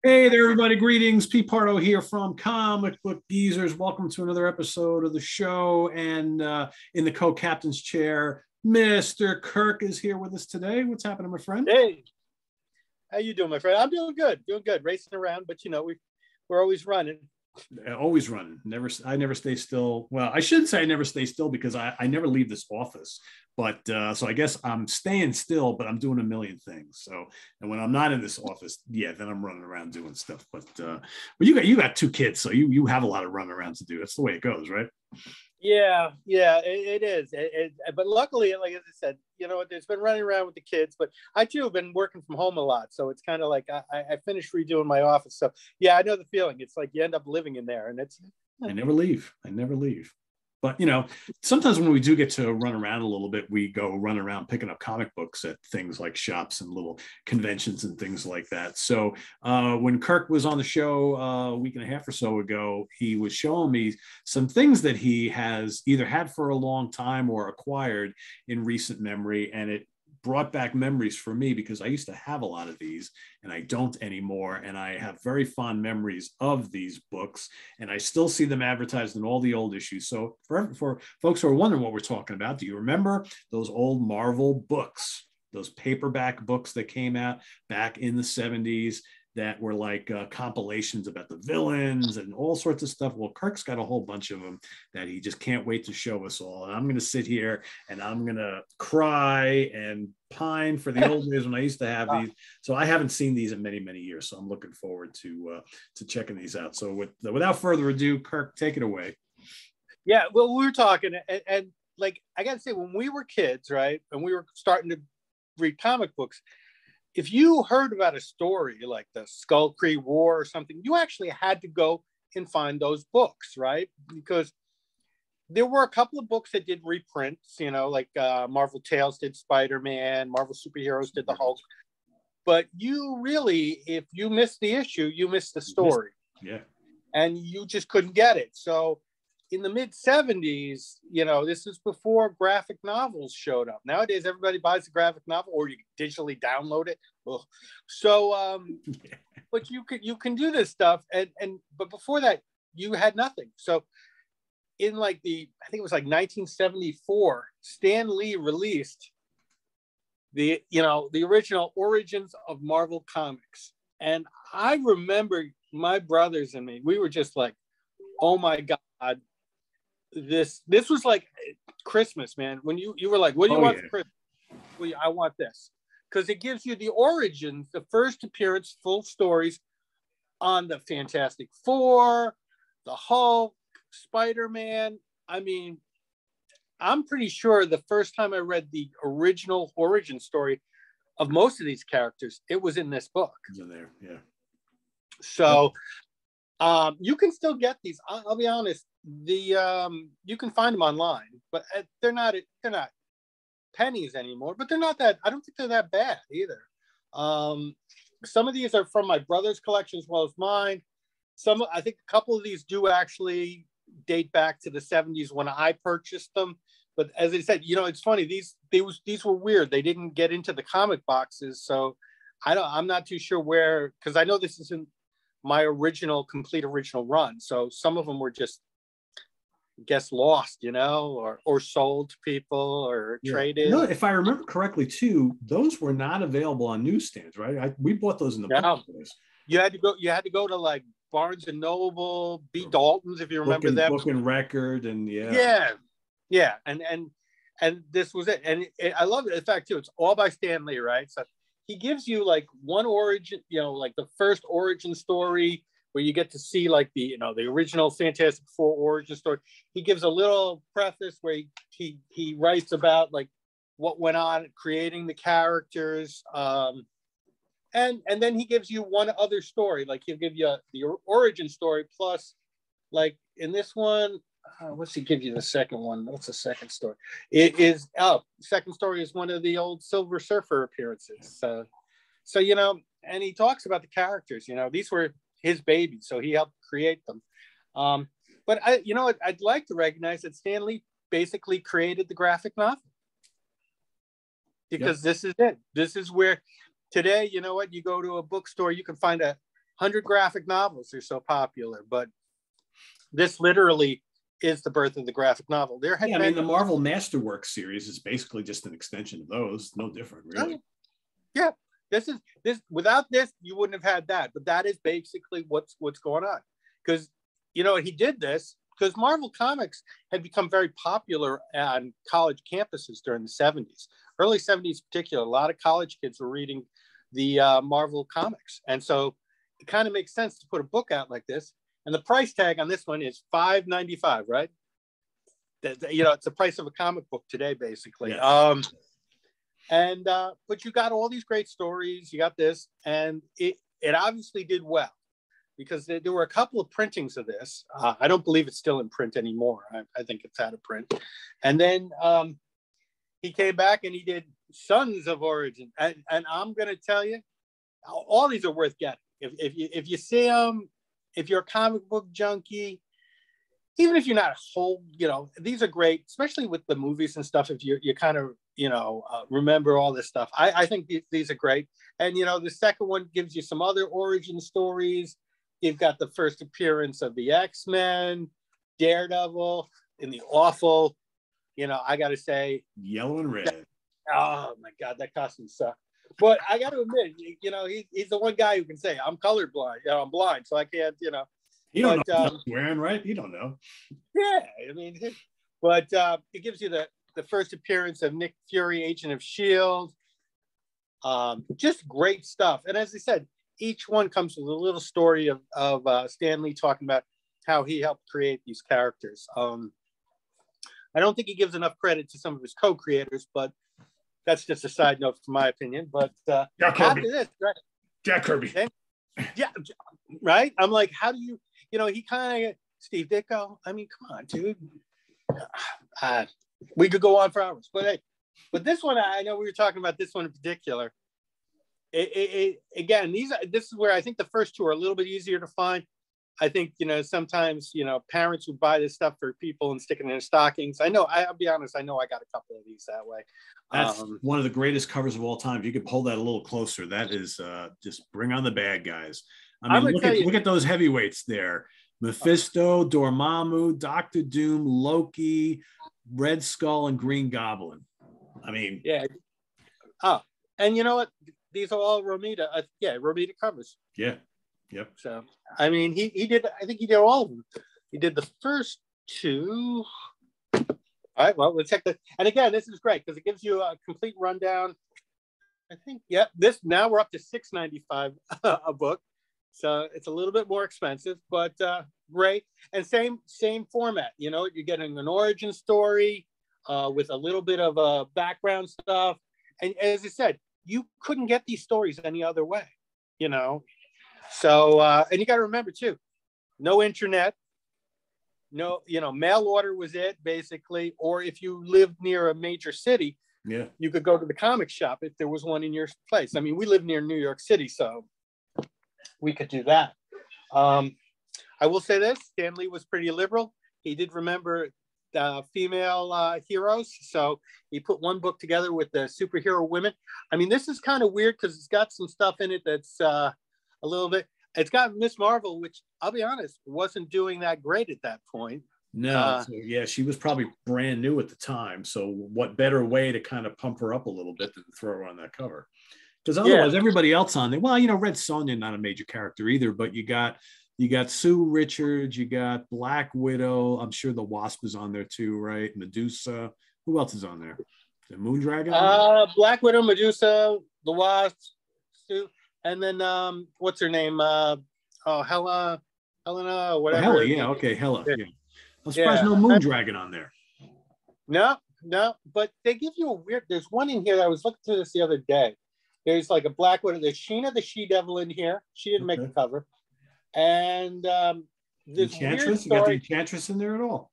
Hey there, everybody. Greetings. Pete Pardo here from Comic Book Geezers. Welcome to another episode of the show. And in the co-captain's chair, Mr. Kirk is here with us today. What's happening, my friend? Hey, how you doing, my friend? I'm doing good, racing around, but we're always running. Always running. I never stay still. Well, I shouldn't say I never stay still because I never leave this office. But so I guess I'm staying still, but I'm doing a million things. So, and when I'm not in this office, yeah, then I'm running around doing stuff. But you got two kids, so you have a lot of running around to do. That's the way it goes, right? Yeah, it is. But luckily, like I said, there's been running around with the kids, but I too have been working from home a lot. So it's kind of like I finished redoing my office. So yeah, I know the feeling. It's like you end up living in there, and it's. I never leave. But sometimes when we do get to run around a little bit, we go run around picking up comic books at things like shops and little conventions and things like that. So when Kirk was on the show a week and a half or so ago, he was showing me some things that he has either had for a long time or acquired in recent memory, and it brought back memories for me because I used to have a lot of these and I don't anymore. And I have very fond memories of these books and I still see them advertised in all the old issues. So for folks who are wondering what we're talking about, do you remember those old Marvel books, those paperback books that came out back in the 70s? That were like compilations about the villains and all sorts of stuff. Well, Kirk's got a whole bunch of them that he just can't wait to show us all. And I'm going to sit here and I'm going to cry and pine for the old days when I used to have these. So I haven't seen these in many, many years. So I'm looking forward to checking these out. So without further ado, Kirk, take it away. Yeah, well, we were talking and like, I got to say, when we were kids, right, and we were starting to read comic books, if you heard about a story like the Skull Creek War or something, you actually had to go and find those books, right? Because there were a couple of books that did reprints, like Marvel Tales did Spider-Man, Marvel Superheroes did the Hulk. But you really, if you missed the issue, you missed the story. Yeah. And you just couldn't get it. So in the mid 70s, this is before graphic novels showed up. Nowadays, everybody buys a graphic novel or you digitally download it. Ugh. So, but you can do this stuff. But before that, you had nothing. So in I think it was like 1974, Stan Lee released the original Origins of Marvel Comics. And I remember my brothers and me, we were just like, oh my God. This was like Christmas, man. When you were like, what do you want for Christmas? Well, I want this. Because it gives you the origins, the first appearance, full stories on the Fantastic Four, the Hulk, Spider-Man. I mean, I'm pretty sure the first time I read the original origin story of most of these characters, it was in this book. It's in there, yeah. So you can still get these. I'll be honest. You can find them online, but they're not pennies anymore. But they're not that. I don't think they're that bad either. Some of these are from my brother's collection as well as mine. I think a couple of these do actually date back to the 70s when I purchased them. But as I said, it's funny. These were weird. They didn't get into the comic boxes, so I'm not too sure where, because I know this isn't my complete original run. So some of them were just, I guess, lost, or sold to people or traded. No, if I remember correctly too, those were not available on newsstands, right? We bought those in the bookstores. You had to go to like Barnes and Noble, B. Dalton's, if you remember that. Book and Record, and yeah. And this was it. And I love it. In fact, too, it's all by Stan Lee, right? So he gives you like one origin, like the first origin story where you get to see like the original Fantastic Four origin story. He gives a little preface where he writes about like what went on creating the characters. And then he gives you one other story. Like he'll give you the origin story plus, like in this one, what's he give you the second one? What's the second story? Second story is one of the old Silver Surfer appearances. So and he talks about the characters. These were his babies, so he helped create them. But I'd like to recognize that Stan Lee basically created the graphic novel, because this is it. This is where today, you go to a bookstore, you can find 100 graphic novels. They're so popular, but this literally is the birth of the graphic novel. There had been the Marvel Masterworks series is basically just an extension of those. No different, really. Yeah, this without this, you wouldn't have had that. But that is basically what's going on. Because, he did this because Marvel Comics had become very popular on college campuses during the 70s. Early 70s in particular, a lot of college kids were reading the Marvel Comics. And so it kind of makes sense to put a book out like this. And the price tag on this one is $5.95, right? It's the price of a comic book today, basically. Yes. But you got all these great stories. You got this, and it obviously did well because there were a couple of printings of this. I don't believe it's still in print anymore. I think it's out of print. And then he came back and he did Sons of Origin. And I'm going to tell you, all these are worth getting. If you see them, if you're a comic book junkie, even if you're not a whole, these are great, especially with the movies and stuff. If you kind of, remember all this stuff, I think these are great. And, the second one gives you some other origin stories. You've got the first appearance of the X-Men, Daredevil, in the awful, I got to say. Yellow and red. Oh, my God, that costume sucked. But I got to admit, he's the one guy who can say, I'm colorblind. I'm blind, so I can't, You don't know what he's wearing, right? You don't know. Yeah, but it gives you the first appearance of Nick Fury, Agent of S.H.I.E.L.D. Just great stuff. And as I said, each one comes with a little story of Stan Lee talking about how he helped create these characters. I don't think he gives enough credit to some of his co-creators, but that's just a side note from my opinion. But after this, right? Jack Kirby. Yeah, right? I'm like, how do you, he kind of, Steve Ditko, I mean, come on, dude. We could go on for hours. But hey, this one, I know we were talking about this one in particular. Again, this is where I think the first two are a little bit easier to find. I think, sometimes, parents would buy this stuff for people and stick it in their stockings. I'll be honest, I know I got a couple of these that way. That's one of the greatest covers of all time. If you could pull that a little closer, that is just bring on the bad guys. I mean, look at those heavyweights there. Mephisto, Dormammu, Doctor Doom, Loki, Red Skull, and Green Goblin. I mean. Yeah. Oh, and you know what? These are all Romita. Romita covers. Yeah. Yep. So, I mean, he did, I think he did all of them. He did the first two. All right, well, we'll check that. And again, this is great because it gives you a complete rundown. I think, now we're up to $6.95 a book. So it's a little bit more expensive, but great. And same format. You're getting an origin story with a little bit of background stuff. And as I said, you couldn't get these stories any other way, So, and you got to remember too, no internet, no, mail order was it basically. Or if you lived near a major city, you could go to the comic shop if there was one in your place. I mean, we live near New York City, so we could do that. I will say this, Stan Lee was pretty liberal. He did remember female heroes. So he put one book together with the superhero women. I mean, this is kind of weird because it's got some stuff in it that's a little bit, it's got Miss Marvel, which I'll be honest, wasn't doing that great at that point. No, she was probably brand new at the time. So what better way to kind of pump her up a little bit than throw her on that cover? Because otherwise, everybody else on there, well, Red Sonja, not a major character either, but you got Sue Richards, you got Black Widow. I'm sure the Wasp is on there too, right? Medusa. Who else is on there? The Moondragon? Black Widow, Medusa, the Wasp, Sue, and then what's her name? Helena, whatever. Hela, yeah, okay, Hela. Yeah. I'm surprised no Moondragon on there. No, but they give you a weird. There's one in here that I was looking through this the other day. There's like a Black Widow. There's Sheena the She-Devil in here. She didn't make the cover. And this Enchantress? You got the Enchantress in there at all?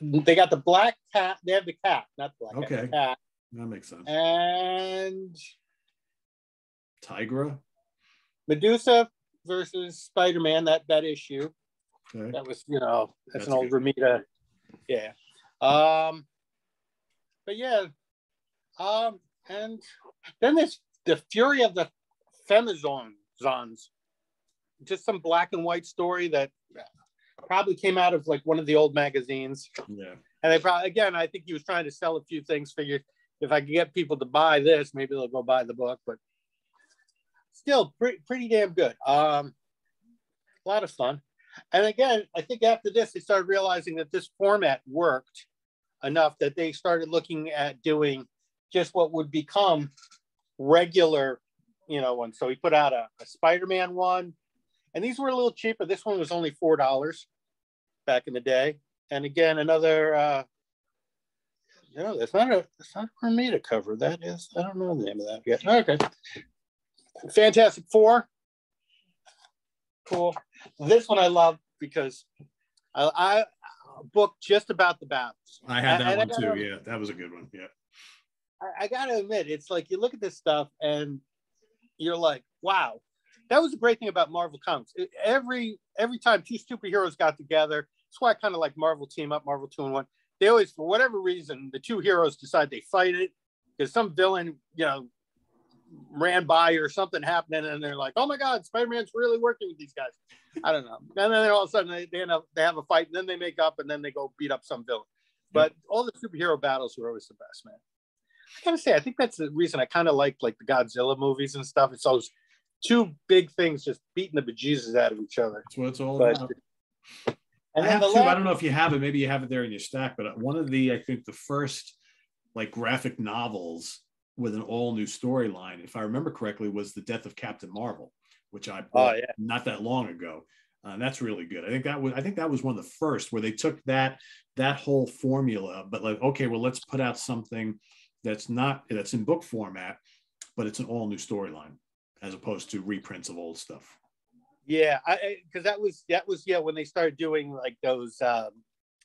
They got the black cat. They have the cat, not the black cat. Okay, that makes sense. And Tigra? Medusa versus Spider-Man, that issue. Okay. That was, that's an old Romita. Yeah. But yeah. And then there's the Fury of the Femizons, just some black and white story that probably came out of like one of the old magazines. Yeah. And they probably, again, I think he was trying to sell a few things. Figured if I could get people to buy this, maybe they'll go buy the book. But still, pretty damn good. A lot of fun. And again, I think after this, they started realizing that this format worked enough that they started looking at doing just what would become regular, ones. So he put out a Spider-Man one, and these were a little cheaper. This one was only $4 back in the day. And again, another, it's not a Romita cover. That is, I don't know the name of that yet. Okay. Fantastic Four. Cool. This one I love because I booked just about the battles. I had that one too. Yeah, that was a good one. Yeah. I got to admit, it's like you look at this stuff and you're like, wow. That was the great thing about Marvel Comics. Every time two superheroes got together, that's why I kind of like Marvel Team Up, Marvel 2-in-1. They always, for whatever reason, the two heroes decide they fight it because some villain, ran by or something happened, and they're like, oh my God, Spider-Man's really working with these guys. I don't know. And then all of a sudden they have a fight, and then they make up, and then they go beat up some villain. But all the superhero battles were always the best, man. I gotta say, I think that's the reason I kind of like the Godzilla movies and stuff. It's those two big things just beating the bejesus out of each other. That's what it's all about. And I have two. I don't know if you have it. Maybe you have it there in your stack. But one of I think the first graphic novels with an all new storyline, if I remember correctly, was The Death of Captain Marvel, which I bought not that long ago. And that's really good. I think that was one of the first where they took that whole formula, but okay, well, let's put out something that's in book format, but it's an all new storyline as opposed to reprints of old stuff. Yeah, because that was when they started doing those.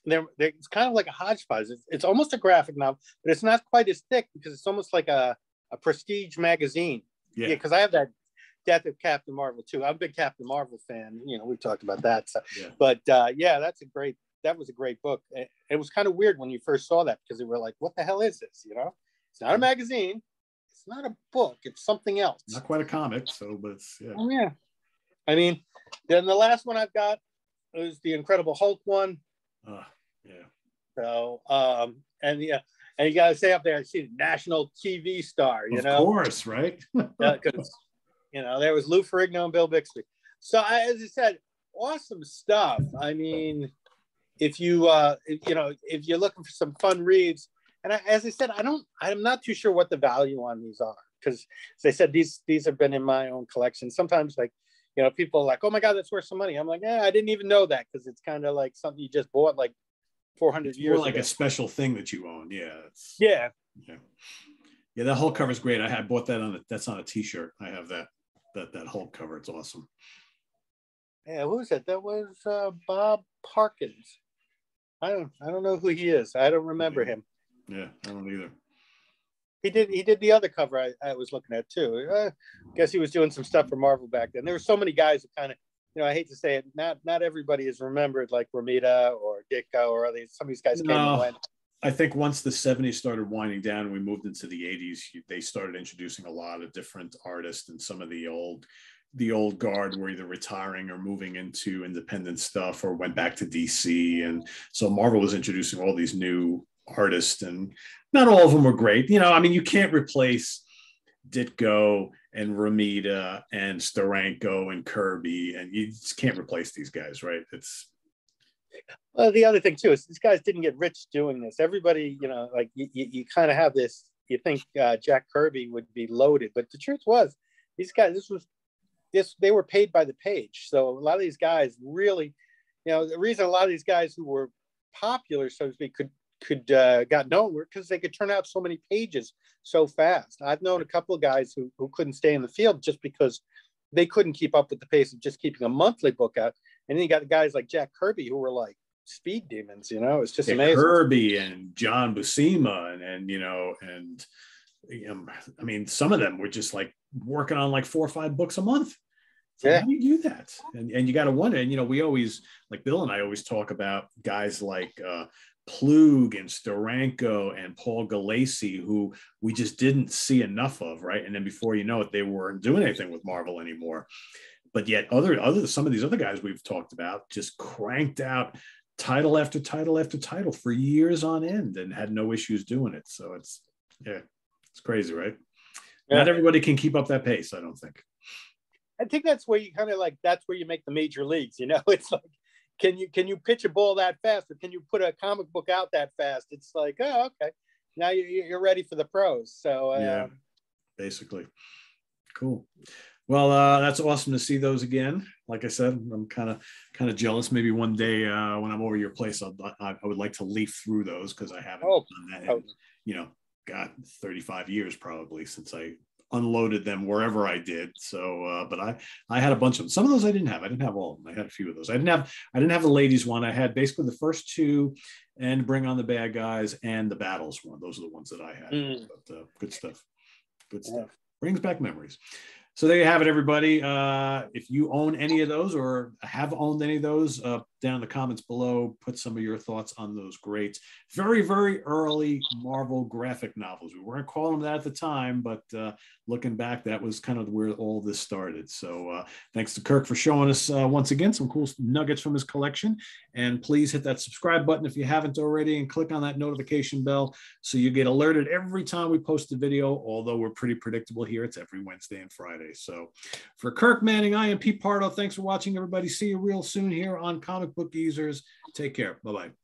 It's kind of like a hodgepodge. It's almost a graphic novel, but it's not quite as thick because it's almost like a prestige magazine. Yeah, because I have that Death of Captain Marvel too. I'm a big Captain Marvel fan. We've talked about that. So. Yeah. But that was a great book. It was kind of weird when you first saw that because they were like, what the hell is this? It's not a magazine. It's not a book. It's something else. Not quite a comic. But it's, yeah. Oh, yeah. I mean, then the last one I've got is the Incredible Hulk one. Yeah. So, and you got to say up there, I see the national TV star, Of course, right? Because, there was Lou Ferrigno and Bill Bixby. So, as I said, awesome stuff. I mean, if you're looking for some fun reads, and as I said, I'm not too sure what the value on these are because, as I said, these have been in my own collection. Sometimes, people are like, oh my God, that's worth some money. I'm like, I didn't even know that because it's kind of like something you just bought 400 years ago. A special thing that you own. Yeah. Yeah. That Hulk cover is great. I bought that that's on a t-shirt. I have that Hulk cover. It's awesome. Yeah. Who was it? That was Bob Parkins. I don't know who he is. I don't remember him. Yeah, I don't either. He did the other cover I was looking at too. I guess he was doing some stuff for Marvel back then. There were so many guys who kind of, I hate to say it, not everybody is remembered like Romita or Ditko or some of these guys came and went. I think once the 70s started winding down and we moved into the 80s, they started introducing a lot of different artists, and some of the old guard were either retiring or moving into independent stuff or went back to DC. And so Marvel was introducing all these new artists, and not all of them were great. You can't replace Ditko and Romita and Steranko and Kirby, and you just can't replace these guys, right? Well, the other thing too is these guys didn't get rich doing this. Everybody, you kind of have this. You think Jack Kirby would be loaded, but the truth was, these guys, they were paid by the page. So a lot of these guys really, the reason a lot of these guys who were popular, so to speak, got known were because they could turn out so many pages so fast. I've known a couple of guys who couldn't stay in the field just because they couldn't keep up with the pace of just keeping a monthly book out. And then you got the guys like Jack Kirby who were like speed demons. It's just amazing. Kirby and John Buscema and some of them were just working on 4 or 5 books a month. How do you do that? And you got to wonder. And we always, Bill and I always talk about guys like Plug and Steranko and Paul Galassi, who we just didn't see enough of, right? And then before you know it, they weren't doing anything with Marvel anymore. But yet some of these other guys we've talked about just cranked out title after title after title for years on end and had no issues doing it. So it's crazy, right? Yeah. Not everybody can keep up that pace, I don't think. I think that's where you kind of like, that's where you make the major leagues, you know? It's like, can you pitch a ball that fast, or can you put a comic book out that fast? It's like, oh, okay, now you're ready for the pros. So yeah, basically. Cool. Well, that's awesome to see those again. Like I said, I'm kind of jealous. Maybe one day when I'm over your place, I would like to leaf through those, because I haven't done that in, 35 years probably since I unloaded them wherever I did. So, but I had a bunch of them. Some of those I didn't have. I didn't have all of them. I had a few of those. I didn't have the ladies one. I had basically the first two, and Bring on the Bad Guys, and the Battles one. Those are the ones that I had. But, good stuff. Good stuff. Brings back memories. So there you have it, everybody. If you own any of those or have owned any of those, down in the comments below, put some of your thoughts on those great, very, very early Marvel graphic novels. We weren't calling them that at the time, but looking back, that was kind of where all this started. So thanks to Kirk for showing us once again some cool nuggets from his collection. And please hit that subscribe button if you haven't already, and click on that notification bell so you get alerted every time we post a video, although we're pretty predictable here. It's every Wednesday and Friday. So for Kirk Manning, I am Pete Pardo. Thanks for watching, everybody. See you real soon here on Comic Book Geezers. Take care. Bye-bye.